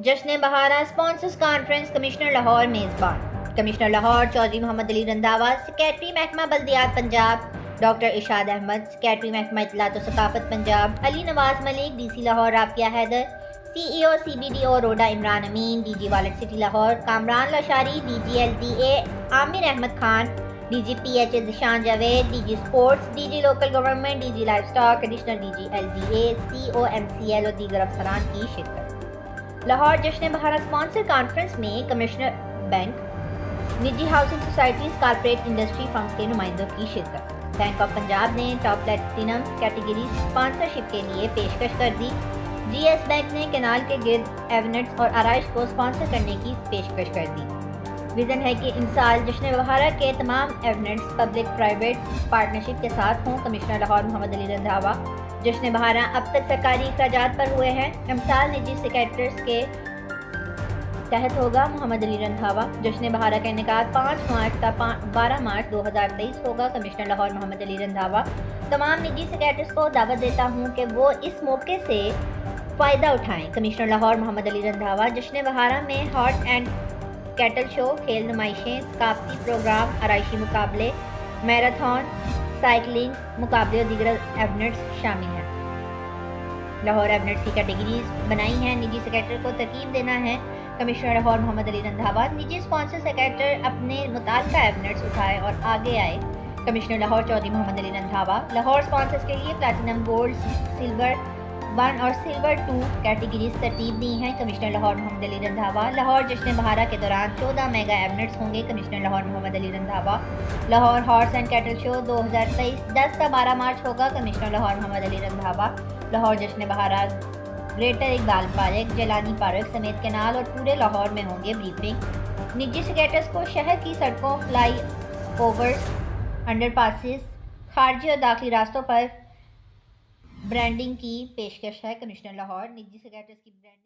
جشن بہارا sponsors conference commissioner Lahore میزبان کمشنر لاہور چودھری محمد علی رنداوا، سیکریٹری محکمہ بلدیات پنجاب ڈاکٹر ارشاد احمد، سیکریٹری محکمہ اطلاعات و ثقافت Punjab Ali Nawaz Malik, D C Lahore Rafia Haider, C E O C B D O RUDA Imran Amin, D G walled city Lahore Kamran Lashari, D G L T A Aamir Ahmad Khan, D G P H A Zeeshan Javed, D G sports, D G local government, D G livestock, additional D G L D A, C O M C L اور دیگر افسران کی شرکت۔ لاہور جشن بہارا sponsor conference میں commercial bank, نجی housing societies, corporate industry firms کے نمائندوں کی شرکت۔ بینک آف پنجاب نے ٹاپ پلیٹینم کیٹیگری اسپانسرشپ کے لیے پیشکش کر دی۔ جی ایس بینک نے کینال کے گرد ایونٹس اور آرائش کو اسپانسر کرنے کی پیشکش کر دی۔ ویژن ہے کہ ان سال جشن بہارا کے تمام ایونٹس پبلک پرائیویٹ پارٹنرشپ کے ساتھ ہوں۔ کمشنر لاہور محمد علی رنداوا، جشن بہارا اب تک سرکاری اخراجات پر ہوئے ہیں، امسال نجی سیکٹرز کے تحت ہوگا۔ محمد علی رنداوا، جشن بہارا کا انعقاد 5 مارچ تا 12 مارچ 2023 ہوگا۔ کمشنر لاہور محمد علی رنداوا تمام نجی سیکٹرز کو دعوت دیتا ہوں کہ وہ اس موقع سے فائدہ اٹھائیں۔ کمشنر لاہور محمد علی رنداوا جشن بہارا میں ہارس اینڈ کیٹل شو، کھیل نمائشیں، ثقافتی پروگرام، آرائشی مقابلے، میراتھن، سائیکلنگ مقابلے اور دیگر ایونٹس شامل ہیں۔ لاہور ایونٹس کی کیٹیگریز بنائی ہیں، نجی سیکٹر کو ترتیب دینا ہے۔ کمشنر لاہور محمد علی رنداوا، نجی اسپانسر سیکٹر اپنے متعلقہ ایونٹس اٹھائے اور آگے آئے۔ کمشنر لاہور چودھری محمد علی رنداوا، لاہور اسپانسرز کے لیے پلیٹینم، گولڈ، سلور 1 اور سلور 2 کیٹیگریز ترتیب دی ہیں۔ کمشنر لاہور محمد علی رنداوا، لاہور جشن بہارا کے دوران 14 میگا ایونٹس ہوں گے۔ Commissioner Lahore Muhammad Ali Randhawa, Lahore horse and cattle show 2023 10 تا 12 مارچ ہوگا۔ کمشنر لاہور محمد علی رنداوا، لاہور جشن بہارا greater Iqbal park, Jilani park سمیت کینال اور پورے لاہور میں ہوں گے بریفنگ۔ نجی سیکٹرز کو شہر کی سڑکوں، فلائی اوورز، انڈر پاسز، خارجی اور داخلی راستوں پر برانڈنگ کی پیشکش ہے۔ کمشنر لاہور، نجی سیکٹرز کی برانڈنگ